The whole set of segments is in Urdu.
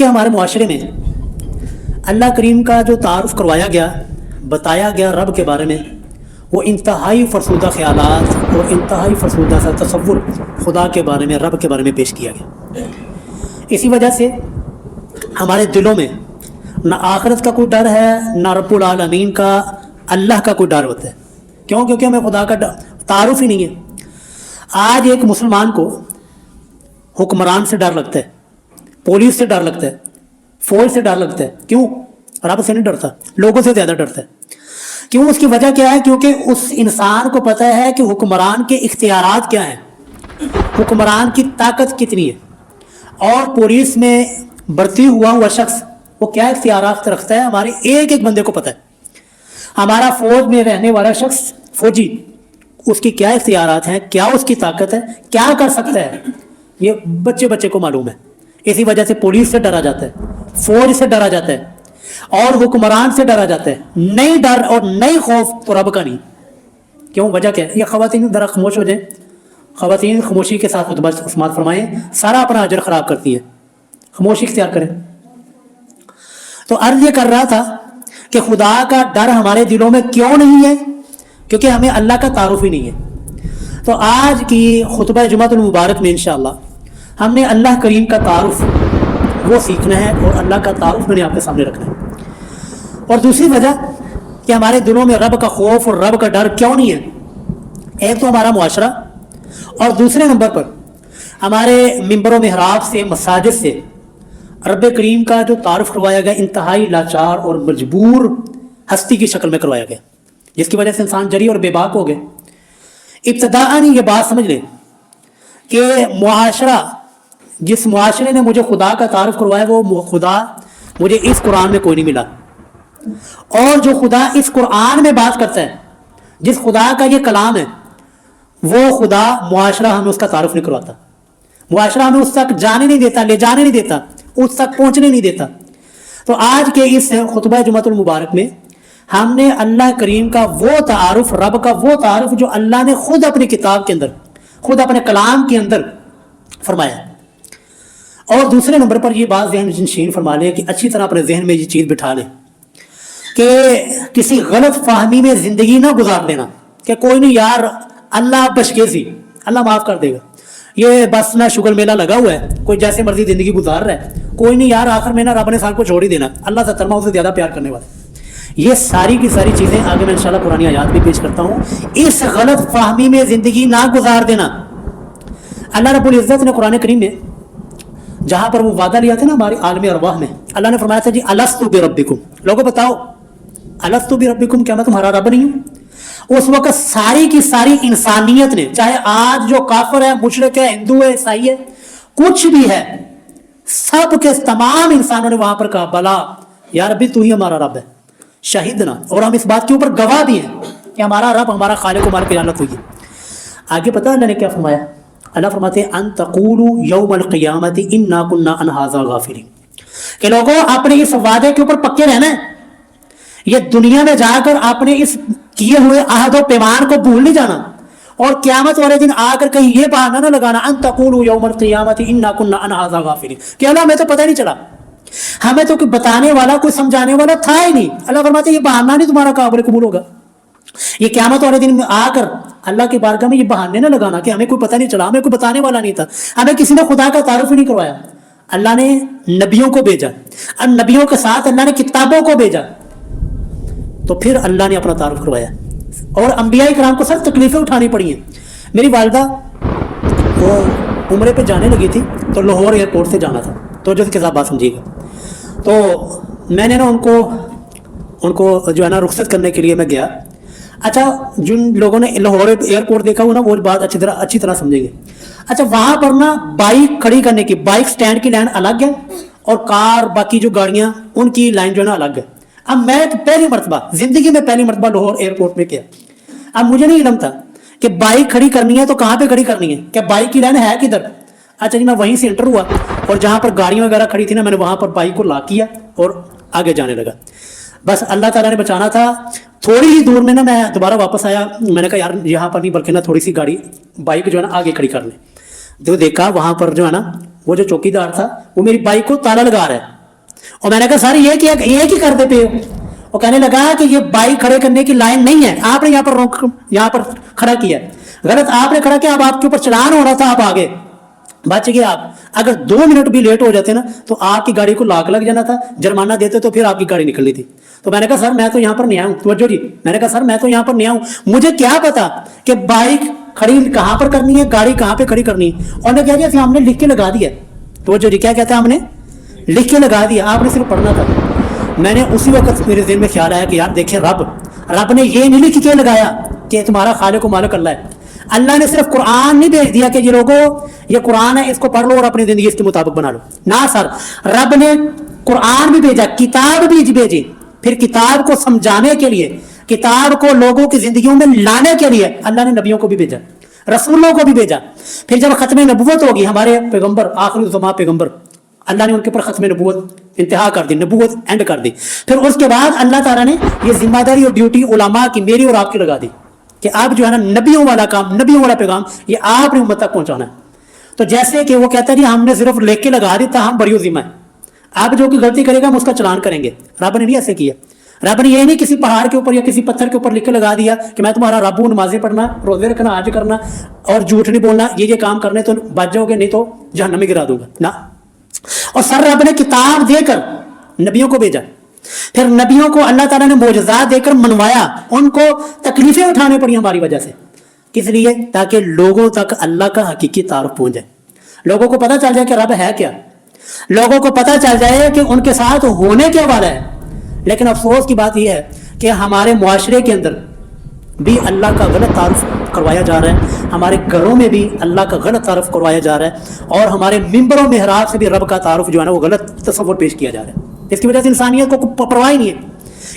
کہ ہمارے معاشرے میں اللہ کریم کا جو تعارف کروایا گیا، بتایا گیا رب کے بارے میں، وہ انتہائی فرسودہ خیالات اور انتہائی فرسودہ سا تصور خدا کے بارے میں، رب کے بارے میں پیش کیا گیا۔ اسی وجہ سے ہمارے دلوں میں نہ آخرت کا کوئی ڈر ہے، نہ رب العالمین کا، اللہ کا کوئی ڈر ہوتا ہے۔ کیوں؟ کیونکہ ہمیں خدا کا تعارف ہی نہیں ہے۔ آج ایک مسلمان کو حکمران سے ڈر لگتا ہے، پولیس سے ڈر لگتا ہے، فوج سے ڈر لگتا ہے۔ کیوں؟ رب سے نہیں ڈرتا، لوگوں سے زیادہ ڈرتا ہے۔ کیوں؟ اس کی وجہ کیا ہے؟ کیونکہ اس انسان کو پتہ ہے کہ حکمران کے اختیارات کیا ہیں، حکمران کی طاقت کتنی ہے، اور پولیس میں بھرتی ہوا شخص وہ کیا اختیارات رکھتا ہے، ہمارے ایک ایک بندے کو پتہ ہے۔ ہمارا فوج میں رہنے والا شخص فوجی، اس کی کیا اختیارات ہیں، کیا اس کی طاقت ہے، کیا کر سکتا ہے، یہ بچے کو معلوم ہے۔ اسی وجہ سے پولیس سے ڈرا جاتا ہے، فوج سے ڈرا جاتا ہے، اور حکمران سے ڈرا جاتا ہے۔ نہیں ڈر اور نہیں خوف تو رب کا نہیں۔ کیوں؟ وجہ کیا ہے؟ یہ خواتین ذرا خاموش ہو جائیں، خواتین خاموشی کے ساتھ خطبہ سماعت فرمائیں، سارا اپنا اجر خراب کرتی ہے، خاموشی اختیار کریں۔ تو عرض یہ کر رہا تھا کہ خدا کا ڈر ہمارے دلوں میں کیوں نہیں ہے؟ کیونکہ ہمیں اللہ کا تعارف ہی نہیں ہے۔ تو آج کی خطبہ جمعۃ المبارک میں انشاءاللہ ہم نے اللہ کریم کا تعارف وہ سیکھنا ہے، اور اللہ کا تعارف میں نے آپ کے سامنے رکھنا ہے۔ اور دوسری وجہ کہ ہمارے دلوں میں رب کا خوف اور رب کا ڈر کیوں نہیں ہے، ایک تو ہمارا معاشرہ، اور دوسرے نمبر پر ہمارے ممبر و محراب سے، مساجد سے رب کریم کا جو تعارف کروایا گیا انتہائی لاچار اور مجبور ہستی کی شکل میں کروایا گیا، جس کی وجہ سے انسان جری اور بے باک ہو گئے۔ ابتداءً یہ بات سمجھ لیں کہ معاشرہ، جس معاشرے نے مجھے خدا کا تعارف کروایا، وہ خدا مجھے اس قرآن میں کوئی نہیں ملا، اور جو خدا اس قرآن میں بات کرتا ہے، جس خدا کا یہ کلام ہے، وہ خدا معاشرہ ہمیں اس کا تعارف نہیں کرواتا، معاشرہ ہمیں اس تک جانے نہیں دیتا، لے جانے نہیں دیتا، اس تک پہنچنے نہیں دیتا۔ تو آج کے اس خطبہ جمعۃ المبارک میں ہم نے اللہ کریم کا وہ تعارف، رب کا وہ تعارف جو اللہ نے خود اپنی کتاب کے اندر، خود اپنے کلام کے اندر فرمایا۔ اور دوسرے نمبر پر یہ بات ذہن نشین فرما لیں کہ اچھی طرح اپنے ذہن میں یہ چیز بٹھا لیں کہ کسی غلط فہمی میں زندگی نہ گزار دینا کہ کوئی نہیں یار، اللہ بشکیزی، اللہ معاف کر دے گا، یہ بس نہ شگر میلہ لگا ہوا ہے، کوئی جیسے مرضی زندگی گزار رہا ہے، کوئی نہیں یار، آخر میں نہ رب نے سال کو چھوڑ ہی دینا، اللہ سے ترما اسے زیادہ پیار کرنے والا۔ یہ ساری کی ساری چیزیں آگے میں انشاءاللہ قرآن آیات بھی پیش کرتا ہوں۔ اس غلط فہمی میں زندگی نہ گزار دینا۔ اللہ رب العزت نے قرآن کریم میں جہاں پر وہ وعدہ لیا تھا نا ہماری عالم ارواح میں، اللہ نے فرمایا تھا جی الستو بربکم، لوگوں بتاؤ الستو بربکم، کیا میں تمہارا رب نہیں ہوں؟ اس وقت ساری کی ساری انسانیت نے، چاہے آج جو کافر ہے، مشرک ہے، ہندو ہے، عیسائی ہے، کچھ بھی ہے، سب کے تمام انسانوں نے وہاں پر کہا بلا یا ربی تو ہی ہمارا رب ہے، شہیدنا، اور ہم اس بات کے اوپر گواہ بھی ہیں کہ ہمارا رب، ہمارا خالق و مالک جانت ہوئی ہے۔ آگے پتہ اللہ نے کیا فرمایا؟ اللہ فرماتے ہیں ان تقولوا یوم القیامت انا کنا عن ھذا غافلین، کہ لوگوں اپنے اس وعدے کے اوپر پکے رہنا ہے، یہ دنیا میں جا کر اپنے اس کیے ہوئے عہد و پیمان کو بھول نہیں جانا، اور قیامت والے دن آ کر کہیں یہ بہانہ نہ لگانا ان تقولوا یوم القیامت انا کنا عن ھذا غافلین، کہ اللہ ہمیں تو پتہ نہیں چلا، ہمیں تو کوئی بتانے والا، کوئی سمجھانے والا تھا ہی نہیں۔ اللہ فرماتے ہیں یہ بہانہ نہیں تمہارا قابل قبول ہوگا، یہ قیامت والے دن میں آ کر اللہ کی بارگاہ میں یہ بہانے نہ لگانا کہ ہمیں کوئی پتہ نہیں چلا، ہمیں کوئی بتانے والا نہیں تھا، ہمیں کسی نے خدا کا تعارف ہی نہیں کروایا۔ اللہ نے نبیوں کو بھیجا، اور نبیوں کے ساتھ اللہ نے کتابوں کو بھیجا، تو پھر اللہ نے اپنا تعارف کروایا، اور انبیاء کرام کو سخت تکلیفیں اٹھانی پڑی ہیں۔ میری والدہ وہ عمرے پہ جانے لگی تھی، تو لاہور ایئرپورٹ سے جانا تھا، تو جو کے ساتھ بات سمجھیے گا، تو میں نے نا ان کو جو ہے نا رخصت کرنے کے لیے میں گیا۔ اچھا، جن لوگوں نے لاہور ایئرپورٹ دیکھا ہو نا وہ بات اچھی طرح سمجھیں گے۔ اچھا، وہاں پر نا بائک کھڑی کرنے کی، بائک سٹینڈ کی لائن الگ ہے، اور کار باقی جو گاڑیاں ان کی لائن جو ہے نا الگ ہے۔ اب میں پہلی مرتبہ زندگی میں لاہور ایئرپورٹ میں کیا، اب مجھے نہیں علم تھا کہ بائک کھڑی کرنی ہے تو کہاں پہ کھڑی کرنی ہے، کہ بائک کی لائن ہے کدھر۔ اچھا جی، میں وہیں سے انٹر ہوا، اور جہاں پر گاڑیاں وغیرہ کھڑی تھی نا، میں نے وہاں پر بائک کو لاک کیا اور آگے جانے لگا۔ بس اللہ تعالیٰ نے بچانا تھا۔ تھوڑی ہی دور میں نا میں دوبارہ واپس آیا، میں نے کہا یار یہاں پر نہیں بلکہ نا تھوڑی سی گاڑی بائک جو ہے نا آگے کھڑی کر لیں۔ تو دیکھا وہاں پر جو ہے نا وہ جو چوکی دار تھا وہ میری بائک کو تالا لگا رہا ہے، اور میں نے کہا سر یہ کیا یہ کی کرتے پے ہو؟ وہ کہنے لگا کہ یہ بائک کھڑے کرنے کی لائن نہیں ہے, آپ نے یہاں پر کھڑا کیا, غلط آپ نے کھڑا کیا, اب آپ کے اوپر چلان ہو رہا تھا, آپ آگے بچ گئے. آپ اگر 2 منٹ بھی لیٹ ہو جاتے نا تو آپ کی گاڑی کو لاک لگ جانا تھا, جرمانہ دیتے تو پھر آپ کی گاڑی نکلنی تھی. تو میں نے کہا سر میں تو یہاں پر نہیں آؤں, توجہ جی, میں نے کہا سر میں تو یہاں پر نہیں آؤں, مجھے کیا پتا کہ بائک کھڑی کہاں پر کرنی ہے, گاڑی کہاں پہ کھڑی کرنی ہے. اور نے کہا جی ہم نے لکھ کے لگا دیا. توجہ جی, کیا کہتا ہے, ہم نے لکھ کے لگا دیا, آپ نے صرف پڑھنا تھا. میں نے اسی وقت میرے ذہن میں خیال آیا کہ یار دیکھیں رب نے یہ نہیں لکھ کے لگایا کہ تمہارا خالق و مالک اللہ ہے. اللہ نے صرف قرآن نہیں بھیج دیا کہ یہ لوگوں یہ قرآن ہے اس کو پڑھ لو اور اپنی زندگی اس کے مطابق بنا لو. نہ سر, رب نے قرآن بھی بھیجا, کتاب بھی بھیجی, پھر کتاب کو سمجھانے کے لیے, کتاب کو لوگوں کی زندگیوں میں لانے کے لیے اللہ نے نبیوں کو بھی بھیجا, رسولوں کو بھی بھیجا. پھر جب ختم نبوت ہوگی, ہمارے پیغمبر آخری الزماں پیغمبر, اللہ نے ان کے اوپر ختم نبوت انتہا کر دی, نبوت اینڈ کر دی. پھر اس کے بعد اللہ تعالیٰ نے یہ ذمہ داری اور ڈیوٹی علماء کی, میری اور آپ کی لگا دی کہ آپ جو ہے نا نبیوں والا کام, نبیوں والا پیغام یہ آپ نے امت تک پہنچانا ہے. تو جیسے کہ وہ کہتا ہے جی ہم نے صرف لکھ کے لگا دی تھا, ہم بریو ذمہ ہے, آپ جو کہ غلطی کرے گا ہم اس کا چلان کریں گے. رب نے نہیں ایسے کیا. رب نے یہ نہیں کسی پہاڑ کے اوپر یا کسی پتھر کے اوپر لکھ کے لگا دیا کہ میں تمہارا رب ہوں, نمازیں پڑھنا, روزے رکھنا, حج کرنا اور جھوٹ نہیں بولنا, یہ کام کرنے تو بچ جاؤ گے, نہیں تو جہنم میں گرا دوں گا نا. اور سر رب نے کتاب دے کر نبیوں کو بھیجا, پھر نبیوں کو اللہ تعالیٰ نے معجزات دے کر منوایا, ان کو تکلیفیں اٹھانے پڑی ہماری وجہ سے. کس لیے؟ تاکہ لوگوں تک اللہ کا حقیقی تعارف پہنچ جائے, لوگوں کو پتہ چل جائے کہ رب ہے کیا, لوگوں کو پتہ چل جائے کہ ان کے ساتھ ہونے کیا والا ہے. لیکن افسوس کی بات یہ ہے کہ ہمارے معاشرے کے اندر بھی اللہ کا غلط تعارف کروایا جا رہا ہے, ہمارے گھروں میں بھی اللہ کا غلط تعارف کروایا جا رہا ہے, اور ہمارے ممبر و محراب سے بھی رب کا تعارف جو ہے نا وہ غلط تصور پیش کیا جا رہا ہے. اس کی وجہ سے انسانیت کو پرواہ نہیں ہے,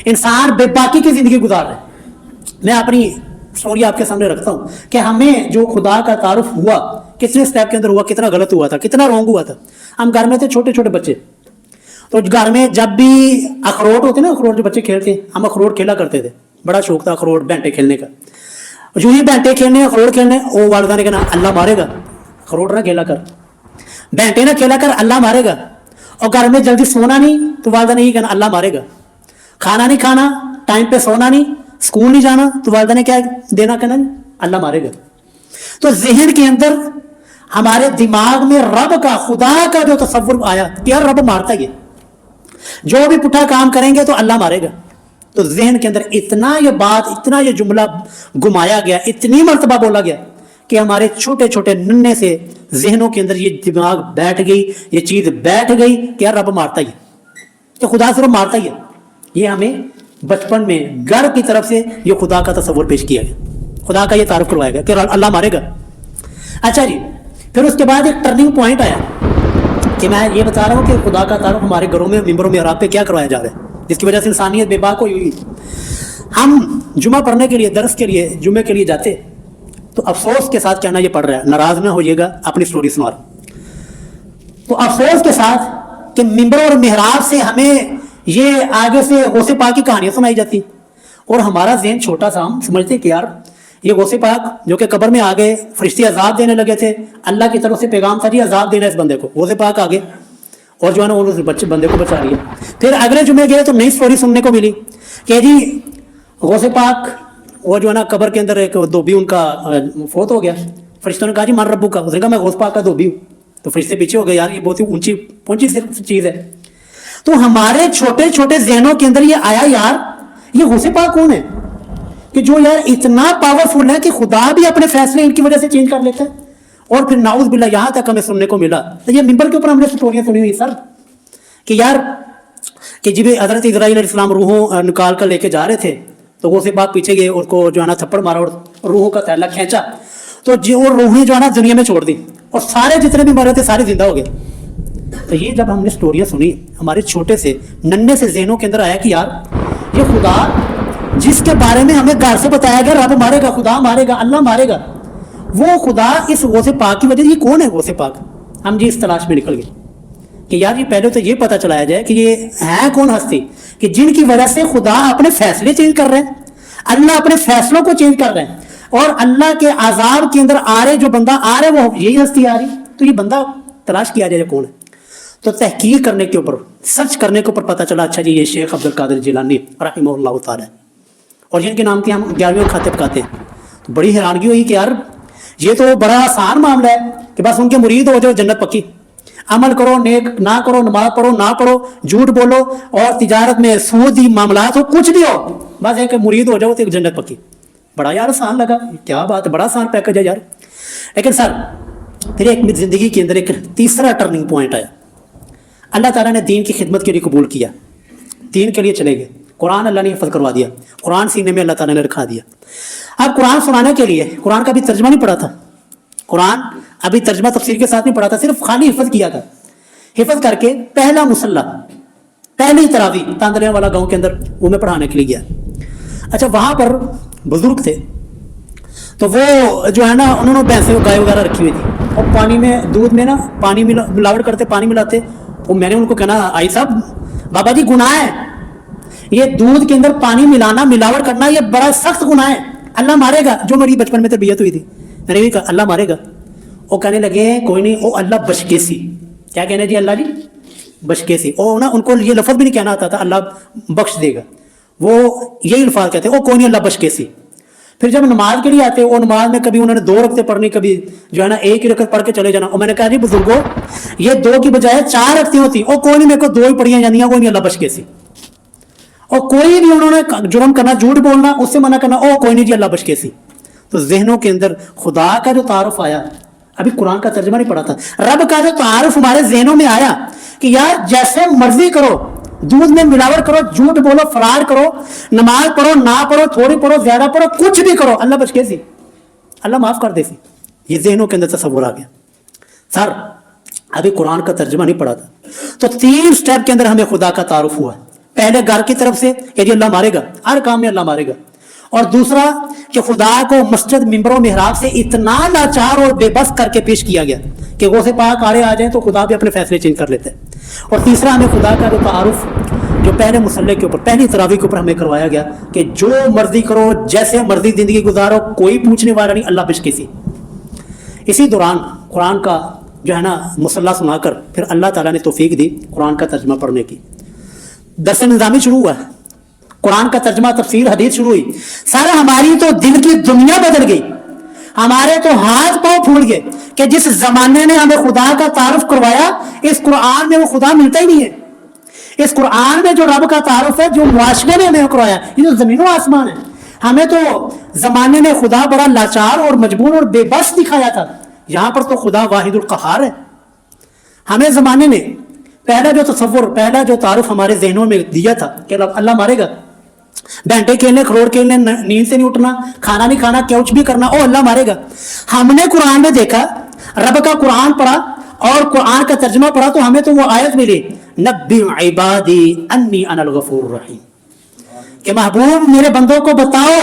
انسان بے باکی کی زندگی گزار رہا ہے. میں اپنی سٹوری آپ کے سامنے رکھتا ہوں کہ ہمیں جو خدا کا تعارف ہوا کتنے سٹیپ کے اندر ہوا, کتنا غلط ہوا تھا, کتنا رونگ ہوا تھا. ہم گھر میں تھے, چھوٹے چھوٹے بچے, تو گھر میں جب بھی اخروٹ ہوتے نا, اخروٹ جو بچے کھیلتے ہیں, ہم اخروٹ کھیلا کرتے تھے, بڑا شوق تھا اخروٹ بینٹے کھیلنے کا. جو ہی بینٹے کھیلنے, اخروٹ کھیلنے, وہ والدہ نے کہنا اللہ مارے گا, اخروٹ نہ کھیلا کر, بینٹے نہ کھیلا کر, اللہ مارے گا. اور گھر میں جلدی سونا نہیں تو والدہ نے یہ کہنا اللہ مارے گا. کھانا نہیں کھانا, ٹائم پہ سونا نہیں, اسکول نہیں جانا تو والدہ نے کیا دینا, کہنا اللہ مارے گا. تو ذہن کے اندر ہمارے دماغ میں رب کا, خدا کا جو تصور آیا کہ یار رب مارتا ہی ہے, جو بھی پٹھا کام کریں گے تو اللہ مارے گا. تو ذہن کے اندر اتنا یہ بات, اتنا یہ جملہ گمایا گیا, اتنی مرتبہ بولا گیا کہ ہمارے چھوٹے چھوٹے ننھے سے ذہنوں کے اندر یہ دماغ بیٹھ گئی, یہ چیز بیٹھ گئی کہ یار رب مارتا ہی ہے, کہ خدا صرف مارتا ہی ہے. یہ ہمیں بچپن میں گھر کی طرف سے یہ خدا کا تصور پیش کیا گیا, خدا کا یہ تعارف کروایا گیا کہ اللہ مارے گا. اچھا جی, پھر اس کے بعد ایک ٹرننگ پوائنٹ آیا کہ میں یہ بتا رہا ہوں کہ خدا کا تعارف ہمارے گھروں میں, ممبروں میں, محراب پہ کیا کروایا جا رہا ہے, جس کی وجہ سے انسانیت بے باک ہوئی. ہم جمعہ پڑھنے کے لیے, درس کے لیے, جمعے کے لیے جاتے, تو افسوس کے ساتھ کہنا یہ پڑھ رہا ہے, ناراض نہ ہوئیے گا, اپنی سٹوری سنا رہا ہوں. تو افسوس کے ساتھ کہ ممبر اور محراب سے ہمیں یہ آگے سے غوث پاک کی کہانیاں سنائی جاتی, اور ہمارا ذہن چھوٹا سا, ہم سمجھتے کہ یار یہ غوث پاک جو کہ قبر میں آگے فرشتے عذاب دینے لگے تھے, اللہ کی طرف سے پیغام تھا جی عذاب دینا اس بندے کو, غوث پاک آگے اور جو ہے نا وہ بندے کو بچا لیا. پھر اگلے جمعے گئے تو نئی سٹوری سننے کو ملی کہ جی غوث پاک وہ جو ہے نا قبر کے اندر ایک دھوبی ان کا فوت ہو گیا, فرشتوں نے کہا جی من ربو کا, اس نے کہا میں غوث پاک کا دھوبی ہوں. تو فرشتے پیچھے ہو گئے, یار یہ بہت ہی اونچی پہنچی چیز ہے. تو ہمارے چھوٹے چھوٹے ذہنوں کے اندر یہ آیا یار یہ غوث پاک کون ہے کہ جو یار اتنا پاورفل ہے کہ خدا بھی اپنے فیصلے ان کی وجہ سے چینج کر لیتا ہے. اور پھر نعوذ باللہ یہاں تک ہمیں سننے کو ملا, تو یہ ممبر کے اوپر ہم نے سٹوریاں سنی ہوئی سر کہ یار کہ جب حضرت اسرائیل علیہ السلام روحوں نکال کر لے کے جا رہے تھے تو غوث پاک پیچھے گئے, اس کو جو ہے نا تھپڑ مارا اور روحوں کا تھیلا کھینچا, تو جو روحیں جو ہے نا دنیا میں چھوڑ دی, اور سارے جتنے بھی مرے تھے سارے زندہ ہو گئے. تو یہ جب ہم نے سٹوریاں سنی, ہمارے چھوٹے سے ننھے سے ذہنوں کے اندر آیا کہ یار یہ خدا جس کے بارے میں ہمیں گھر سے بتایا گیا رب مارے گا, خدا مارے گا, اللہ مارے گا, وہ خدا اس غوث پاک کی وجہ سے, یہ کون ہے غوث پاک؟ ہم جی اس تلاش میں نکل گئے کہ یار یہ پہلے تو یہ پتہ چلایا جائے کہ یہ ہے کون ہستی کہ جن کی وجہ سے خدا اپنے فیصلے چینج کر رہے ہیں, اللہ اپنے فیصلوں کو چینج کر رہے ہیں, اور اللہ کے عذاب کے اندر آ رہے جو بندہ آ رہے وہ یہی ہستی آ رہی. تو یہ بندہ تلاش کیا جائے کون ہے. تو تحقیق کرنے کے اوپر سرچ کرنے کے اوپر پتہ چلا اچھا جی یہ شیخ عبد القادر جیلانی رحمہ اللہ تعالی اور جن کے نام کے ہم 11ویں کھاتے پکاتے ہیں. تو بڑی حیرانگی ہوئی کہ یار یہ تو بڑا آسان معاملہ ہے کہ بس ان کے مرید ہو جاؤ جنت پکی. عمل کرو نیک نہ کرو, نماز پڑھو نہ پڑھو, جھوٹ بولو اور تجارت میں سودی معاملات ہو, کچھ بھی ہو, بس ایک مرید ہو جاؤ تو جنت پکی. بڑا یار آسان لگا, کیا بات ہے, بڑا آسان پیکج ہے یار. لیکن سر پھر ایک زندگی کے اندر ایک تیسرا ٹرننگ پوائنٹ آیا. اللہ تعالیٰ نے دین کی خدمت کے لیے قبول کیا, دین کے لیے چلے گئے, قرآن اللہ نے حفظ کروا دیا, قرآن سینے میں اللہ تعالیٰ نے رکھا دیا. اب قرآن سنانے کے لیے قرآن کا بھی ترجمہ نہیں پڑھا تھا, قرآن ابھی ترجمہ تفسیر کے ساتھ نہیں پڑھا تھا, صرف خالی حفظ کیا تھا. حفظ کر کے پہلا مصلی پہلی تراویح تاندلیاں والا گاؤں کے اندر وہ میں پڑھانے کے لیے گیا. اچھا وہاں پر بزرگ تھے تو وہ جو ہے نا انہوں نے بھینسیں گائے وغیرہ رکھی ہوئی تھی اور پانی میں دودھ میں نا پانی ملاوٹ کرتے, پانی ملاتے. وہ میں نے ان کو کہنا آئی صاحب بابا جی گناہ ہے, یہ دودھ کے اندر پانی ملانا ملاوٹ کرنا یہ بڑا سخت گناہ ہے, اللہ مارے گا. جو میری بچپن میں تربیت ہوئی تھی میں نے بھی کہا اللہ مارے گا. وہ کہنے لگے کوئی نہیں, او اللہ بشکیسی. کیا کہنا جی اللہ جی بشکیسی. او نا ان کو یہ لفظ بھی نہیں کہنا آتا تھا اللہ بخش دے گا, وہ یہی الفاظ کہتے او کوئی نہیں اللہ بشکیسی. پھر جب نماز کے لیے آتے وہ نماز میں کبھی انہوں نے 2 رکعتیں پڑھنی, کبھی جو ہے نا 1 ہی رکعت پڑھ کے چلے جانا. اور میں نے کہا جی بزرگوں یہ 2 کی بجائے 4 رکعتیں ہوتی, اور کوئی نہیں میرے کو 2 ہی پڑھیاں جانیاں, کوئی نہیں اللہ بشکیسی. اور کوئی بھی انہوں نے جرم کرنا, جھوٹ بولنا, اس سے منع کرنا, او کوئی نہیں جی اللہ بشکیسی. تو ذہنوں کے اندر خدا کا جو تعارف آیا, ابھی قرآن کا ترجمہ نہیں پڑھا تھا, رب کا جو تعارف ہمارے ذہنوں میں آیا کہ یار جیسے مرضی کرو, دودھ میں ملاوٹ کرو, جھوٹ بولو, فراڈ کرو, نماز پڑھو نہ پڑھو, تھوڑی پڑھو زیادہ پڑھو, کچھ بھی کرو, اللہ بشکیسی, اللہ معاف کر دے سی. یہ ذہنوں کے اندر تصور آ گیا. سر ابھی قرآن کا ترجمہ نہیں پڑھا تھا تو 3 سٹیپ کے اندر ہمیں خدا کا تعارف ہوا. پہلے گھر کی طرف سے کہ جی اللہ مارے گا, ہر کام میں اللہ مارے گا. اور دوسرا کہ خدا کو مسجد ممبر و محراب سے اتنا لاچار اور بے بس کر کے پیش کیا گیا کہ غوث پاک آڑے آ جائیں تو خدا بھی اپنے فیصلے چینج کر لیتے ہیں. اور تیسرا ہمیں خدا کا جو تعارف جو پہلے مصلی کے اوپر پہلی تراویح کے اوپر ہمیں کروایا گیا کہ جو مرضی کرو, جیسے مرضی زندگی گزارو, کوئی پوچھنے والا نہیں, اللہ بشکیسی. اسی دوران قرآن کا جو ہے نا مصلی سنا کر پھر اللہ تعالیٰ نے توفیق دی قرآن کا ترجمہ پڑھنے کی. درس نظامی شروع ہوا, قرآن کا ترجمہ تفسیر حدیث شروع ہوئی. سارا ہماری تو دل کی دنیا بدل گئی, ہمارے تو ہاتھ پاؤں پھوٹ گئے کہ جس زمانے نے ہمیں خدا کا تعارف کروایا اس قرآن میں وہ خدا ملتا ہی نہیں ہے. اس قرآن میں جو رب کا تعارف ہے جو معاشرے نے ہمیں کروایا, یہ تو زمین و آسمان ہے. ہمیں تو زمانے نے خدا بڑا لاچار اور مجبور اور بے بس دکھایا تھا, یہاں پر تو خدا واحد القہار ہے. ہمیں زمانے نے پہلا جو تصور, پہلا جو تعارف ہمارے ذہنوں میں دیا تھا کہ اللہ مارے گا, بینٹے کھیلنے, کروڑ کھیلنے, نیند سے نہیں اٹھنا, کھانا نہیں کھانا, کچھ بھی کرنا, او اللہ مارے گا. ہم نے قرآن میں دیکھا, رب کا قرآن پڑھا اور قرآن کا ترجمہ پڑھا تو ہمیں تو وہ آیت ملی نبی عبادی انی انا الغفور الرحیم, کہ محبوب میرے بندوں کو بتاؤ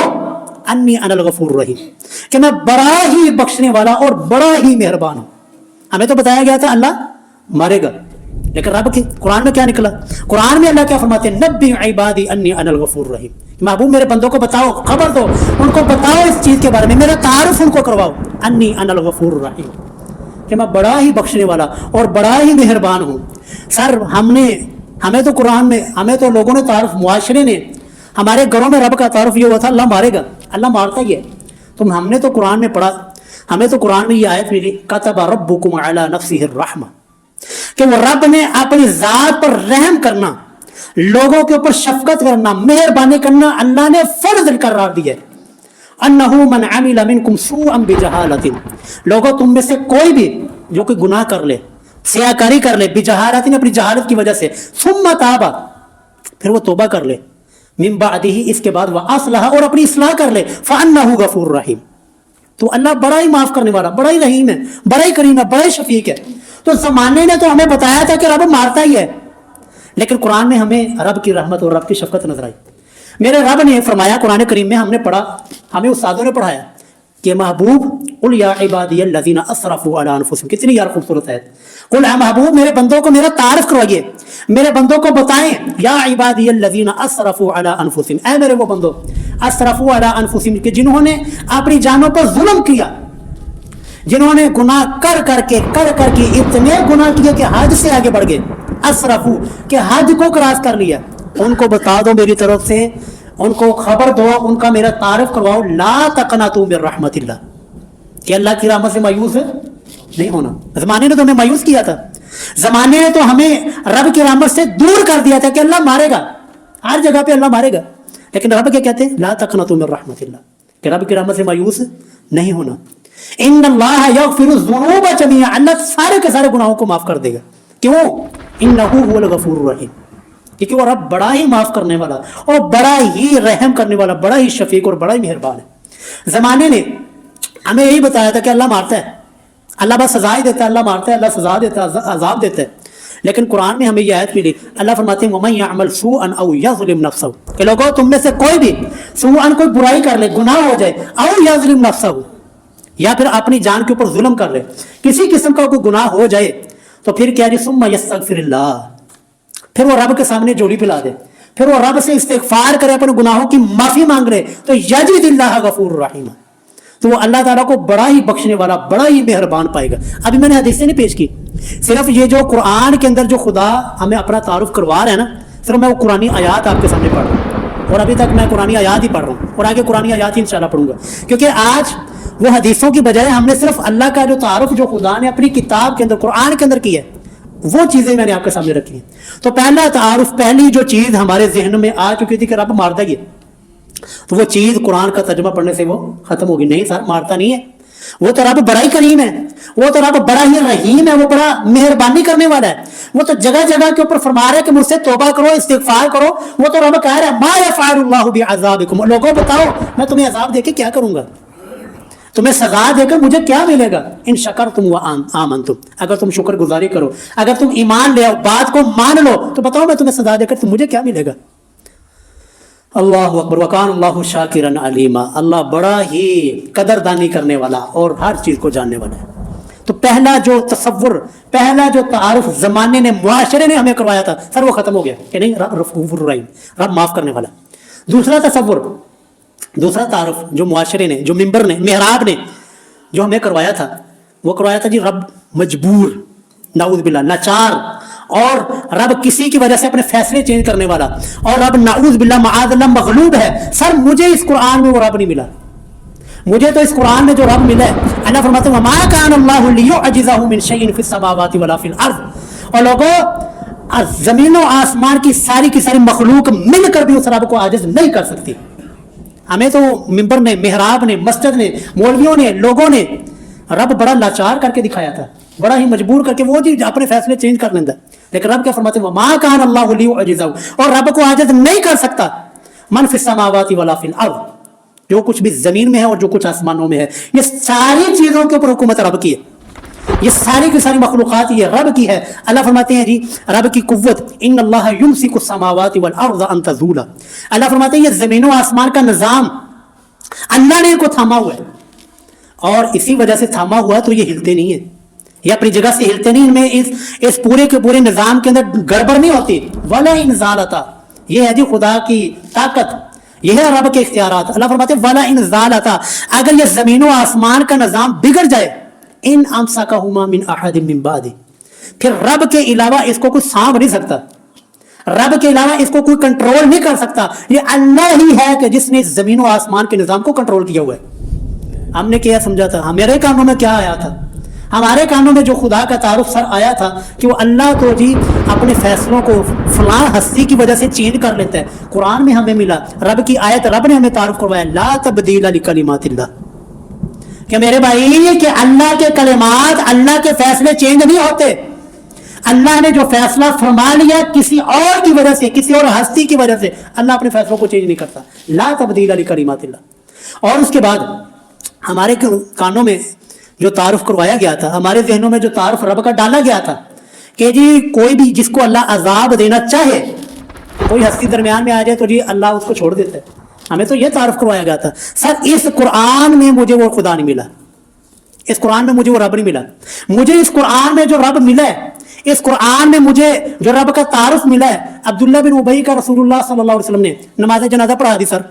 انی انا الغفور الرحیم, کہ میں بڑا ہی بخشنے والا اور بڑا ہی مہربان ہوں. ہمیں تو بتایا گیا تھا اللہ مارے گا, لیکن رب کے قرآن میں کیا نکلا؟ قرآن میں اللہ کیا فرماتے ہیں نبی عبادی انی انا الغفور الرحیم, محبوب میرے بندوں کو بتاؤ, خبر دو, ان کو بتاؤ اس چیز کے بارے میں, میرا تعارف ان کو کرواؤ, انی انا الغفور الرحیم, کہ میں بڑا ہی بخشنے والا اور بڑا ہی مہربان ہوں. سر ہمیں تو قرآن میں, ہمیں تو لوگوں نے تعارف, معاشرے نے, ہمارے گھروں میں رب کا تعارف یہ ہوا تھا اللہ مارے گا, اللہ مارتا ہی ہے. تو ہم نے تو قرآن میں پڑھا, ہمیں تو قرآن میں یہ آیت ملی کتب ربکم علی نفسہ الرحمہ, کہ وہ رب نے اپنی ذات پر رحم کرنا, لوگوں کے اوپر شفقت کرنا, مہربانی کرنا اللہ نے فرض قرار دیا. انہ من عمل منکم سوءا بجہالۃ, لوگوں تم میں سے کوئی بھی جو کوئی گناہ کر لے, سیاکاری کر لے, بجہالۃ اپنی جہالت کی وجہ سے, ثم تاب پھر وہ توبہ کر لے, من بعدہ اس کے بعد واصلح اور اپنی اصلاح کر لے, فانہ غفور رحیم, تو اللہ بڑا ہی معاف کرنے والا, بڑا ہی رحیم ہے, بڑا ہی کریم ہے, بڑا ہی شفیق ہے. تو زمانے نے تو ہمیں بتایا تھا کہ رب مارتا ہی ہے, لیکن قرآن میں ہمیں رب کی رحمت اور رب کی شفقت نظر آئی. میرے رب نے فرمایا قرآن کریم میں, ہم نے پڑھا, ہمیں استادوں نے پڑھایا کہ محبوب قل یا عبادی الذین اسرفوا علی انفسہم, کتنی یار خوبصورت ہے, قل اے محبوب میرے بندوں کو میرا تعارف کروائیے, میرے بندوں کو بتائیں, یا عبادی الذین اسرفوا علی انفسہم, اے میرے وہ بندو اسرفوا علی انفسہم, کہ جنہوں نے اپنی جانوں پر ظلم کیا. جنہوں نے گناہ کر کر کے اتنے گناہ کیے کہ حد سے آگے بڑھ گئے، اسرفو کہ حد کو کراس کر لیا، ان کو بتا دو میری طرف سے، ان کو خبر دو، ان کا میرا تعارف کرواؤ، لا تقنطوا من رحمت اللہ، کہ اللہ کی رحمت سے مایوس نہیں ہونا۔ زمانے نے تو ہمیں مایوس کیا تھا، زمانے نے تو ہمیں رب کی رحمت سے دور کر دیا تھا کہ اللہ مارے گا، ہر جگہ پہ اللہ مارے گا، لیکن رب کیا کہتے ہیں؟ لا تقنطوا من رحمت اللہ، کہ رب کی رحمت سے مایوس نہیں ہونا۔ ان اللہ یغفر الذنوب جميعا، اللہ سارے کے سارے گناہوں کو معاف کر دے گا، کیوں؟ انہ هو الغفور الرحیم، کیونکہ وہ رب بڑا ہی معاف کرنے والا اور بڑا ہی رحم کرنے والا، بڑا ہی شفیق اور بڑا ہی مہربان ہے۔ زمانے نے ہمیں یہی بتایا تھا کہ اللہ مارتا ہے، اللہ بس سزا ہی دیتا ہے، اللہ مارتا ہے، اللہ سزا دیتا ہے، عذاب دیتا ہے، لیکن قرآن میں ہمیں یہ آیت ملی، اللہ فرماتے ہیں وَمَن يَعْمَلْ سُوءًا أَوْ يَظْلِمْ نَفْسَهُ، کہ لوگوں تم میں سے کوئی بھی سوءً کوئی برائی کر لے، گناہ ہو جائے، أَوْ يَظْلِمْ نَفْسَهُ، یا پھر اپنی جان کے اوپر ظلم کر لے، کسی قسم کا کوئی گناہ ہو جائے، تو پھر کیا جی ثُمَّ يَسْتَغْفِرِ اللَّهُ، پھر وہ رب کے سامنے جوڑی پلا دے، پھر وہ رب سے استغفار کرے، اپنے گناہوں کی معافی مانگ لے، تو یجد اللہ غفور رحیم، تو وہ اللہ تعالیٰ کو بڑا ہی بخشنے والا، بڑا ہی مہربان پائے گا۔ ابھی میں نے حدیثیں نہیں پیش کی، صرف یہ جو قرآن کے اندر جو خدا ہمیں اپنا تعارف کروا رہا ہے نا، صرف میں وہ قرآنی آیات آپ کے سامنے پڑھ رہا ہوں، اور ابھی تک میں قرآنی آیات ہی پڑھ رہا ہوں، اور آگے قرآنی آیات ہی انشاءاللہ پڑھوں گا، کیونکہ آج وہ حدیثوں کی بجائے ہم نے صرف اللہ کا جو تعارف جو خدا نے اپنی کتاب کے اندر قرآن کے اندر کیا ہے، وہ چیزیں میں نے آپ کے سامنے رکھی ہیں۔ تو پہلا تعارف، پہلی جو چیز ہمارے ذہن میں آ چکی تھی کہ رب مارتا ہی ہے، تو وہ چیز قرآن کا ترجمہ پڑھنے سے وہ ختم ہوگی، نہیں سر مارتا نہیں ہے، وہ تو رب بڑا ہی کریم ہے، وہ تو رب بڑا ہی رحیم ہے، وہ بڑا مہربانی کرنے والا ہے، وہ تو جگہ جگہ کے اوپر فرما رہا ہے کہ مجھ سے توبہ کرو، استغفار کرو، وہ تو رب کہہ رہا ہے ما یفعل اللہ بعذابکم، لوگوں بتاؤ میں تمہیں عذاب دے کے کیا کروں گا، تمہیں سزا دے کر مجھے کیا ملے گا، ان شکرتم وآمنتم، اگر تم شکر گزاری کرو، اگر تم ایمان لے آؤ، بات کو مان لو، تو بتاؤ میں تمہیں سزا دے کر مجھے کیا ملے گا۔ اللہ اکبر، وکان اللہ شاکرا علیما، اللہ بڑا ہی قدردانی کرنے والا اور ہر چیز کو جاننے والا ہے۔ تو پہلا جو تصور، پہلا جو تعارف زمانے نے، معاشرے نے ہمیں کروایا تھا سر، وہ ختم ہو گیا کہ نہیں، رب غفور الرحیم، رب معاف کرنے والا۔ دوسرا تصور، دوسرا تعارف جو معاشرے نے، جو ممبر نے، محراب نے جو ہمیں کروایا تھا، وہ کروایا تھا جی رب مجبور، نعوذ باللہ لاچار، اور رب کسی کی وجہ سے اپنے فیصلے چینج کرنے والا، اور رب نعوذ باللہ معاذ اللہ مغلوب ہے۔ سر مجھے اس قرآن میں وہ رب نہیں ملا، مجھے تو اس قرآن میں جو رب ملا ہے، اللہ فرماتے ہیں وما کان اللہ لیعجزہ من شیء فی السماوات ولا فی الارض، اور لوگوں زمین و آسمان کی ساری مخلوق مل کر بھی اس رب کو عاجز نہیں کر سکتی۔ ہمیں تو ممبر نے، محراب نے، مسجد نے، مولویوں نے، لوگوں نے رب بڑا لاچار کر کے دکھایا تھا، بڑا ہی مجبور کر کے، وہ جی اپنے فیصلے چینج کر لینا، لیکن رب کیا فرماتے ہیں وما کان اللہ لیعجزہ، اور رب کو عاجز نہیں کر سکتا من فی السماوات ولا فی الارض، جو کچھ بھی زمین میں ہے اور جو کچھ آسمانوں میں ہے، یہ ساری چیزوں کے اوپر حکومت رب کی ہے، یہ ساری کی ساری مخلوقات یہ رب کی ہے۔ اللہ فرماتے ہیں جی رب کی قوت، ان اللہ یمسک السماوات والارض ان تزولا، اللہ فرماتے ہیں یہ زمین و آسمان کا نظام اللہ نے ان کو تھاما ہوا ہے، اور اسی وجہ سے تھاما ہوا تو یہ ہلتے نہیں ہیں، یہ اپنی جگہ سے ہلتے نہیں، ان میں اس پورے کے پورے نظام کے اندر گڑبڑ نہیں ہوتی۔ ولا ان زالتا، یہ ہے جی خدا کی طاقت، یہ ہے رب کے اختیارات۔ اللہ فرماتے ہیں ولا ان زالتا، اگر یہ زمین و آسمان کا نظام بگڑ جائے، ان امسکہما من احد من بعد، پھر رب کے علاوہ اس کو کوئی سانپ نہیں سکتا، رب کے علاوہ اس کو کوئی کنٹرول نہیں کر سکتا، یہ اللہ ہی ہے کہ جس نے زمین و آسمان کے نظام کو کنٹرول کیا ہوا ہے۔ ہم نے کیا سمجھا تھا، ہمارے کانوں میں کیا آیا تھا، ہمارے کانوں میں جو خدا کا تعارف سر آیا تھا کہ وہ اللہ تو جی اپنے فیصلوں کو فلاں ہستی کی وجہ سے چینج کر لیتا ہے، قرآن میں ہمیں ملا رب کی آیت، رب نے ہمیں تعارف کروایا لا تبدیل لکلمات اللہ، کہ میرے بھائی کہ اللہ کے کلمات، اللہ کے فیصلے چینج نہیں ہوتے، اللہ نے جو فیصلہ فرما لیا کسی اور کی وجہ سے، کسی اور ہستی کی وجہ سے، اللہ اپنے فیصلوں کو چینج نہیں کرتا، لا تبدیل لکلمات اللہ۔ اور اس کے بعد ہمارے کانوں میں جو تعارف کروایا گیا تھا، ہمارے ذہنوں میں جو تعارف رب کا ڈالا گیا تھا کہ جی کوئی بھی جس کو اللہ عذاب دینا چاہے، کوئی ہستی درمیان میں آ جائے تو جی اللہ اس کو چھوڑ دیتا ہے، ہمیں تو یہ تعارف کروایا گیا تھا۔ سر اس قرآن میں مجھے وہ خدا نہیں ملا، اس قرآن میں مجھے وہ رب نہیں ملا، مجھے اس قرآن میں جو رب ملا ہے، اس قرآن میں مجھے جو رب کا تعارف ملا ہے، عبداللہ بن ابی کا رسول اللہ صلی اللہ علیہ وسلم نے نماز جنازہ پڑھا دی سر،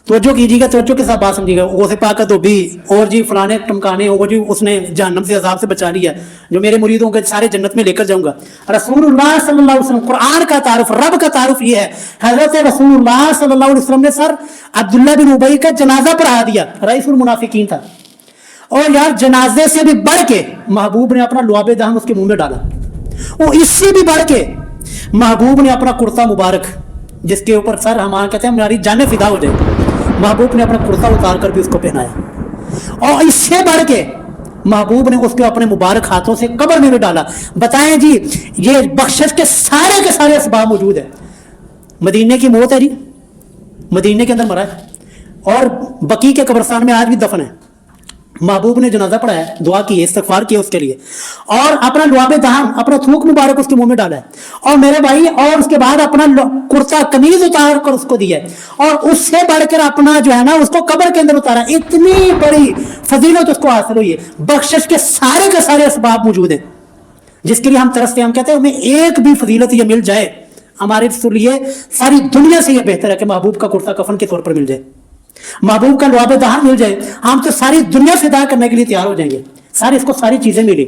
توجہ کیجیے گا, توجہ کے ساتھ بات سمجھیے گا. غوث پاک کا تو بھی اور جی فلانے ٹمکانے ہو جی اس نے جہنم سے عذاب سے بچا لیا, جو میرے مریدوں کے سارے جنت میں لے کر جاؤں گا. رسول اللہ صلی اللہ علیہ وسلم, قرآن کا تعارف, رب کا تعارف یہ ہے. حضرت رسول اللہ صلی اللہ علیہ وسلم نے سر عبداللہ بن ابی کا جنازہ پڑھا دیا, رئیس المنافقین تھا, اور یار جنازے سے بھی بڑھ کے محبوب نے اپنا لعاب دہن اس کے منہ میں ڈالا. اور اس سے بھی بڑھ کے محبوب نے اپنا کرتا مبارک, جس کے اوپر سر ہمارا کہتے ہیں ہماری جانیں فدا ہو جائے, محبوب نے اپنا کرتا اتار کر بھی اس کو پہنایا. اور اس سے بڑھ کے محبوب نے اس کو اپنے مبارک ہاتھوں سے قبر میں بھی ڈالا. بتائیں جی یہ بخشش کے سارے اسباب موجود ہیں. مدینے کی موت ہے جی, مدینے کے اندر مرا ہے, اور بقی کے قبرستان میں آج بھی دفن ہے. محبوب نے جنازہ پڑھا ہے, دعا کی ہے, استغفار کیا اس کے لیے, اور اپنا لعاب دہن, اپنا تھوک مبارک اس کے منہ میں ڈالا ہے. اور میرے بھائی, اور اس کے بعد اپنا کرتا قمیض اتار کر اس کو دیا ہے, اور اس سے بڑھ کر اپنا جو ہے نا اس کو قبر کے اندر اتارا. اتنی بڑی فضیلت اس کو حاصل ہوئی ہے. بخشش کے سارے اسباب موجود ہیں جس کے لیے ہم ترستے ہیں. ہم کہتے ہیں ہمیں ایک بھی فضیلت یہ مل جائے ہمارے لیے ساری دنیا سے یہ بہتر ہے کہ محبوب کا کرتا کفن کے طور پر مل جائے, محبوب کا لعاب دہن مل جائے. ہم تو ساری دنیا فدا کرنے کے لیے تیار ہو جائیں گے. اس کو ساری چیزیں ملی,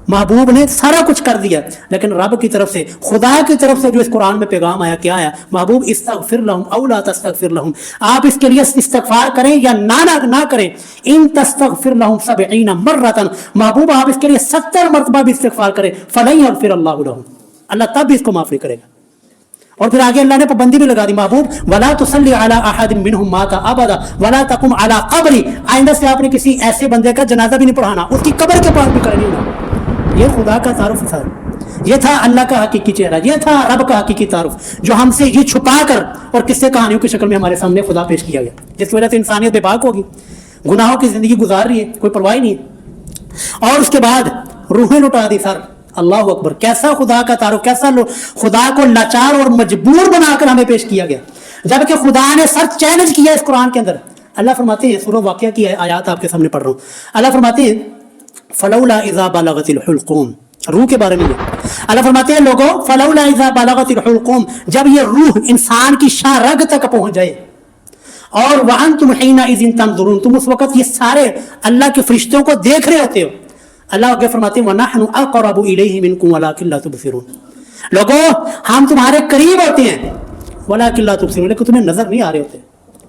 محبوب نے سارا کچھ کر دیا. لیکن رب کی طرف سے, خدا کی طرف سے جو اس قرآن میں پیغام آیا, کیا آیا؟ محبوب استغفر لہم او لا تستغفر لہم, آپ اس کے لیے استغفار کریں یا نہ کریں. ان تستغفر لہم 70 مرۃ, محبوب آپ اس کے لیے 70 مرتبہ بھی استغفار کریں, فلن یغفر اللہ لہم, اللہ تب بھی اس کو معاف نہیں کرے گا. اور پھر آگے اللہ نے پابندی بھی لگا دی, محبوب ولا تصلی علی احد منهم مات ابدا ولا تقم علی قبری, آئندہ سے آپ نے کسی ایسے بندے کا جنازہ بھی نہیں پڑھانا, اس کی قبر کے پاس بھی کرنی ہوگا. یہ خدا کا تعارف تھا, یہ تھا اللہ کا حقیقی چہرہ, یہ تھا رب کا حقیقی تعارف, جو ہم سے یہ چھپا کر اور قصے کہانیوں کی شکل میں ہمارے سامنے خدا پیش کیا گیا, جس کی وجہ سے انسانیت بے باک ہوگی, گناہوں کی زندگی گزار رہی ہے, کوئی پرواہ نہیں ہے. اور اس کے بعد روحیں لٹا دی. سر اللہ اکبر, کیسا خدا کا تعارف, کیسا خدا کو لاچار اور مجبور بنا کر ہمیں پیش کیا گیا, جبکہ خدا نے سر چیلنج کیا اس قرآن کے اندر. اللہ فرماتے ہیں, سورہ واقعہ کی آیات آپ کے سامنے پڑھ رہا ہوں. اللہ فرماتے ہیں فلولا اذا بلغت الحلقوم, روح کے بارے میں. اللہ فرماتے ہیں لوگوں, فلولا اذا بلغت الحلقوم, جب یہ روح انسان کی شاہ رگ تک پہنچ جائے, اور وانتم حینئذ تنظرون, تم اس وقت یہ سارے اللہ کے فرشتوں کو دیکھ رہے ہوتے ہو. اللہ آگے فرماتے ہیں وَنَحْنُ أَقْرَبُ إِلَيْهِ مِنْكُمْ وَلَكِنْ لَا تُبْصِرُونَ, لوگوں ہم تمہارے قریب ہوتے ہیں, وَلَكِنْ لَا تُبْصِرُونَ, لیکن تمہیں نظر نہیں آ رہے ہوتے.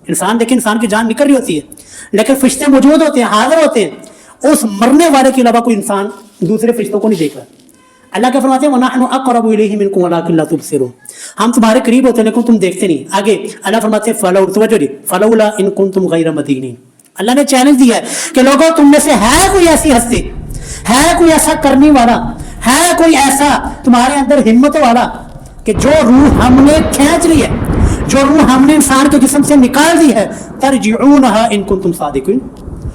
انسان دیکھیں, انسان کی جان نکل رہی ہوتی ہے, لیکن فرشتے موجود ہوتے ہیں, حاضر ہوتے ہیں. اس مرنے والے کے علاوہ کوئی انسان دوسرے فرشتوں کو نہیں دیکھ رہا. اللہ کے فرماتے ہیں وَنَحْنُ أَقْرَبُ إِلَيْهِ مِنْكُمْ وَلَكِنْ لَا تُبْصِرُونَ, ہم تمہارے قریب ہوتے ہیں لیکن تم دیکھتے نہیں. آگے اللہ فرماتے ہیں فَلَوْلَا إِن كُنتُمْ غَيْرَ مَدِينِينَ, اللہ نے چیلنج دیا ہے کہ لوگوں تم میں سے ہے کوئی ایسی ہستی, ہے کوئی ایسا کرنے والا, ہے کوئی ایسا تمہارے اندر ہمت والا کہ جو روح ہم نے کھینچ لی ہے, جو روح ہم نے انسان کے جسم سے نکال دی ہے, ترجعونها ان کنتم صادقین,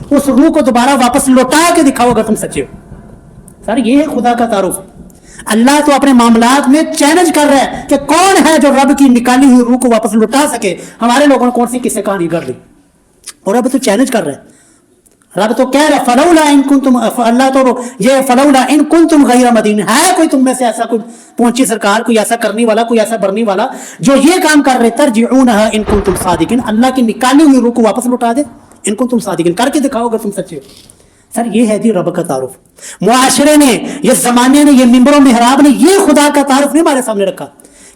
اس روح کو دوبارہ واپس لوٹا کے دکھاؤ اگر تم سچے ہو. سر یہ ہے خدا کا تعارف. اللہ تو اپنے معاملات میں چیلنج کر رہا ہے کہ کون ہے جو رب کی نکالی ہوئی روح کو واپس لوٹا سکے. ہمارے لوگوں نے کون سی قصے کہانی کر لی, اور رب تو چیلنج کر رہا ہے. رب تو کہہ رہا فلولا ان کنتم, اللہ تو یہ فلولا ان کنتم غیر مدین, ہے کوئی تم میں سے ایسا کوئی پہنچی سرکار, کوئی ایسا کرنے والا, کوئی ایسا برنے والا جو یہ کام کر رہے, ترجعونها ان کنتم صادقین, اللہ کی نکالی ہوئی روح کو واپس لوٹا دے, ان کنتم صادقین, کر کے دکھاؤ اگر تم سچے ہو. سر یہ ہے جی رب کا تعارف. معاشرے نے, یہ زمانے نے, یہ منبر و محراب نے یہ خدا کا تعارف نہیں ہمارے سامنے رکھا,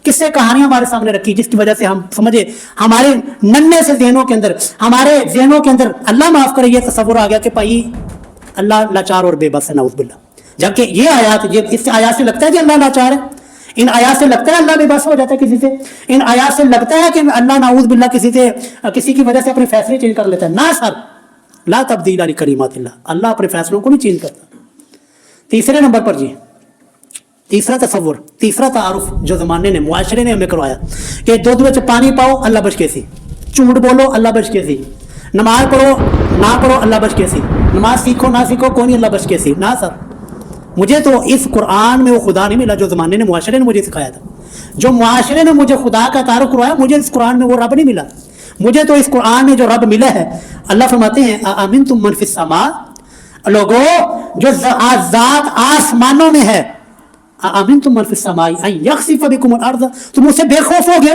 کس سے کہانیاں ہمارے سامنے رکھی, جس کی وجہ سے ہم سمجھے ہمارے ننھے سے ذہنوں کے اندر, ہمارے ذہنوں کے اندر اللہ معاف کرے یہ تصور آ گیا کہ بھائی اللہ لاچار اور بے بس ہے, نعوذ باللہ. جبکہ یہ آیات, اس آیات سے لگتا ہے کہ اللہ لاچار ہے, ان آیات سے لگتا ہے اللہ بے بس ہو جاتا ہے کسی سے, ان آیات سے لگتا ہے کہ اللہ نعوذ باللہ کسی کی وجہ سے اپنے فیصلے چینج کر لیتا ہے. نہ سر, لا تبدیل لکلمات اللہ, اللہ اپنے فیصلوں کو نہیں چینج کرتا. تیسرے نمبر پر جی, تیسرا تصور, تیسرا تعارف جو زمانے نے, معاشرے نے ہمیں کروایا کہ دودھ میں پانی پاؤ اللہ بچ کے سی, جھوٹ بولو اللہ بچ کے سی, نماز پڑھو نہ پڑھو اللہ بچ کے سی, نماز سیکھو نہ سیکھو کوئی نہیں اللہ بچ کے سی. نہ سر, مجھے تو اس قرآن میں وہ خدا نہیں ملا جو زمانے نے, معاشرے نے مجھے سکھایا تھا. جو معاشرے نے مجھے خدا کا تعارف کروایا, مجھے اس قرآن میں وہ رب نہیں ملا. مجھے تو اس قرآن میں جو رب ملا ہے, اللہ فرماتے ہیں آمنتم من فی السماء, لوگوں جو ذات آسمانوں میں ہے, آمنتم من فی السماء ان یخسف بکم الارض, تم اس سے بے خوف ہو گئے,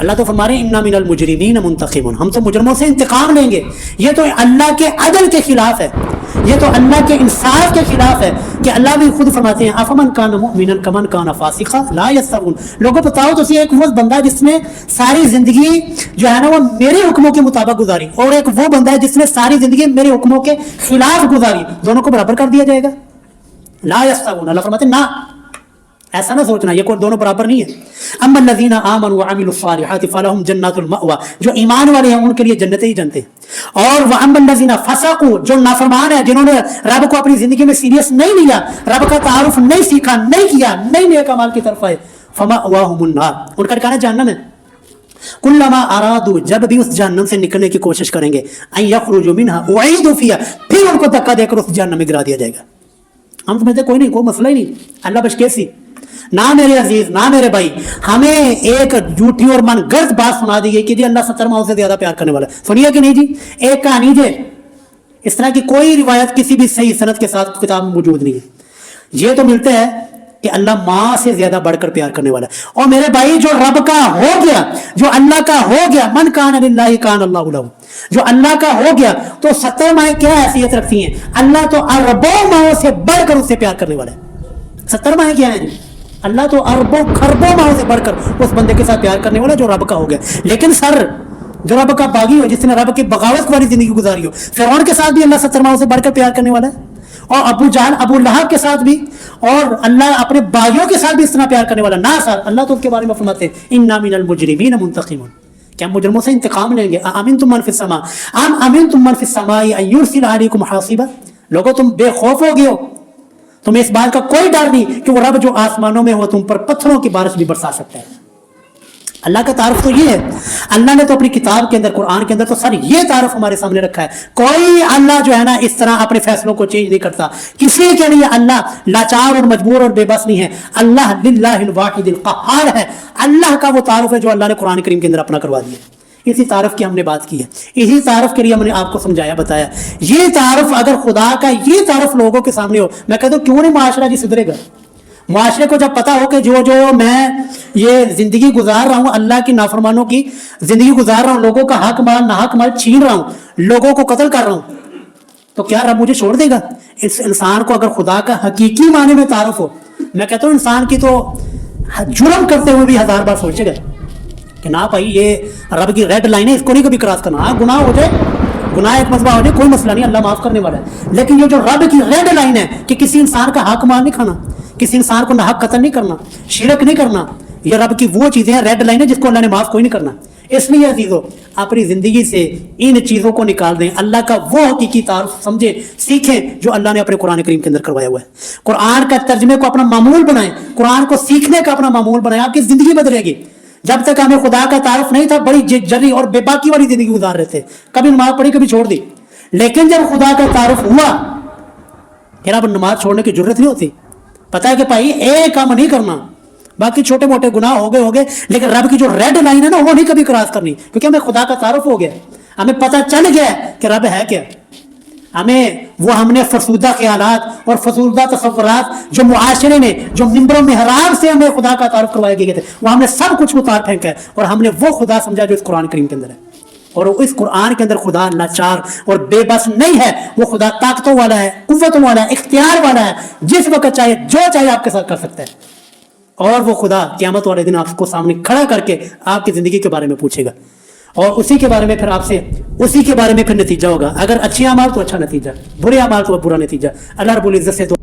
اللہ تو فرما رہے ہیں انا من المجرمین منتقمون، ہم تو مجرموں سے انتقام لیں گے. یہ تو اللہ کے عدل کے خلاف ہے، یہ تو اللہ کے انصاف کے خلاف ہے کہ اللہ بھی خود فرماتے ہیں افمن کان مؤمنا کمن کان فاسقا لا یستوون. لوگوں بتاؤ تو ایک وہ بندہ جس نے ساری زندگی جو ہے نا وہ میرے حکموں کے مطابق گزاری، اور ایک وہ بندہ ہے جس نے ساری زندگی میرے حکموں کے خلاف گزاری، دونوں کو برابر کر دیا جائے گا؟ لا یستوون. اللہ فرماتے ہیں نہ، ایسا نہ سوچنا، یہ کوئی دونوں برابر نہیں ہے. اما الذین آمنوا وعملوا الصالحات فلهم جنات المأوى، جو ایمان والے ہیں ان کے لیے جنتیں ہی جنتیں. اور واما الذین فسقوا، جو نافرمان ہیں، جنہوں نے رب کو اپنی زندگی میں سیریس نہیں لیا، رب کا تعارف نہیں سیکھا، نہیں کیا، نہیں نیک اعمال کی طرف آئے، فمأواہم النار، ان کا ٹھکانہ جہنم ہے. کلما ارادوا، جب بھی اس جہنم سے نکلنے کی کوشش کریں گے، ان یخرجوا منها اعیدوا فیہا، پھر ان کو دھکا دے کر اس جہنم میں گرا دیا جائے گا. ہم سمجھتے کوئی نہیں، کوئی مسئلہ ہی نہیں، اللہ بشکیسی. نہ میرے عزیز، نہ میرے بھائی، ہمیں ایک جھوٹی اور من گرد بات سنا دی گئی کہ جی اللہ 70 ماؤں سے زیادہ پیار کرنے والا ہے. سنیے کہ نہیں جی، ایک کہانی جی، اس طرح کی کوئی روایت کسی بھی صحیح سند کے ساتھ کتاب میں موجود نہیں ہے. یہ تو ملتا ہے کہ اللہ ماں سے زیادہ بڑھ کر پیار کرنے والا ہے. اور میرے بھائی جو رب کا ہو گیا، جو اللہ کا ہو گیا، من کان للہ کان اللہ لہ، جو اللہ کا ہو گیا تو 70 مائیں کیا حیثیت رکھتی ہیں؟ اللہ تو اربوں ماؤں سے بڑھ کر اس سے پیار کرنے والا ہے. 70 مائیں کیا ہیں؟ اللہ تو اربوں خربوں ماؤں سے بڑھ کر اس بندے کے ساتھ پیار کرنے والا جو رب کا ہو گیا. لیکن سر جو رب کا باغی ہو، جس نے رب کی بغاوت والی زندگی گزاری ہو، فرعون کے ساتھ بھی اللہ 70 ماؤں سے بڑھ کر پیار کرنے والا ہے، اور ابو جہل ابو لہب کے ساتھ بھی، اور اللہ اپنے باغیوں کے ساتھ بھی اس طرح پیار کرنے والا. نہ سر، اللہ تو اس کے بارے میں فرماتے ہیں انا من المجرمین منتقمون، کہ ہم مجرموں سے انتقام لیں گے. امنتم من فی السماء ام امنتم من فی السماء ان یرسل علیکم حاصبا، لوگوں تم بے خوف ہو گئے ہو، تمہیں اس بات کا کوئی ڈر نہیں کہ وہ رب جو آسمانوں میں ہو تم پر پتھروں کی بارش بھی برسا سکتا ہے. اللہ کا تعارف تو یہ ہے. اللہ نے تو اپنی کتاب کے اندر، قرآن کے اندر تو سر یہ تعارف ہمارے سامنے رکھا ہے. کوئی اللہ جو ہے نا اس طرح اپنے فیصلوں کو چینج نہیں کرتا، کسی کے لیے اللہ لاچار اور مجبور اور بے بس نہیں ہے. اللہ للہ الواحد القہار ہے. اللہ کا وہ تعارف ہے جو اللہ نے قرآن کریم کے اندر اپنا کروا دیا. اسی تعارف کی ہم نے بات کی ہے، اسی تعارف کے لیے ہم نے آپ کو سمجھایا بتایا. یہ تعارف اگر خدا کا یہ تعارف لوگوں کے سامنے ہو، میں کہتا ہوں کیوں نہیں معاشرہ جی سدھرے گا. معاشرے کو جب پتا ہو کہ جو میں یہ زندگی گزار رہا ہوں، اللہ کی نافرمانوں کی زندگی گزار رہا ہوں، لوگوں کا حق مال ناحق مال چھین رہا ہوں، لوگوں کو قتل کر رہا ہوں، تو کیا رب مجھے چھوڑ دے گا؟ اس انسان کو اگر خدا کا حقیقی معنی میں تعارف ہو، میں کہتا ہوں انسان کی تو جرم کرتے ہوئے بھی 1000 بار سوچے گا کہ نہ بھائی یہ رب کی ریڈ لائن ہے، اس کو نہیں کبھی کراس کرنا. ہاں گناہ ہو جائے، گناہ ایک مرتبہ ہو جائے کوئی مسئلہ نہیں، اللہ معاف کرنے والا ہے. لیکن یہ جو رب کی ریڈ لائن ہے کہ کسی انسان کا حق مال نہیں کھانا، کسی انسان کو ناحق قتل نہیں کرنا، شرک نہیں کرنا، یہ رب کی وہ چیزیں ہیں، ریڈ لائن ہے جس کو اللہ نے معاف کوئی نہیں کرنا. اس لیے عزیزو اپنی زندگی سے ان چیزوں کو نکال دیں، اللہ کا وہ حقیقی تعارف سمجھیں، سیکھیں جو اللہ نے اپنے قرآن کریم کے اندر کروایا ہوا ہے. قرآن کا ترجمے کو اپنا معمول بنائیں، قرآن کو سیکھنے کا اپنا معمول بنائیں، آپ کی زندگی بدلے گی. جب تک ہمیں خدا کا تعارف نہیں تھا بڑی جری اور بے باکی والی زندگی گزار رہے تھے، کبھی نماز پڑھی کبھی چھوڑ دی. لیکن جب خدا کا تعارف ہوا پھر اب نماز چھوڑنے کی ضرورت نہیں ہوتی. پتہ ہے کہ بھائی ایک کام نہیں کرنا، باقی چھوٹے موٹے گناہ ہو گئے، لیکن رب کی جو ریڈ لائن ہے نا وہ نہیں کبھی کراس کرنی، کیونکہ ہمیں خدا کا تعارف ہو گیا، ہمیں پتہ چل گیا کہ رب ہے کیا. ہم نے فرسودہ خیالات اور فرسودہ تصورات جو معاشرے میں، جو منبر و محراب سے ہمیں خدا کا تعارف کروایا گئے تھے، وہ ہم نے سب کچھ اتار پھینکا ہے اور ہم نے وہ خدا سمجھا جو اس قرآن کریم کے اندر ہے. اور اس قرآن کے اندر خدا لاچار اور بے بس نہیں ہے، وہ خدا طاقتوں والا ہے، قوتوں والا ہے، اختیار والا ہے، جس وقت چاہے جو چاہے آپ کے ساتھ کر سکتا ہے. اور وہ خدا قیامت والے دن آپ کو سامنے کھڑا کر کے آپ کی زندگی کے بارے میں پوچھے گا، اور اسی کے بارے میں پھر آپ سے اسی کے بارے میں پھر نتیجہ ہوگا. اگر اچھے اعمال تو اچھا نتیجہ، برے اعمال تو برا نتیجہ. اللہ رب العزت سے تو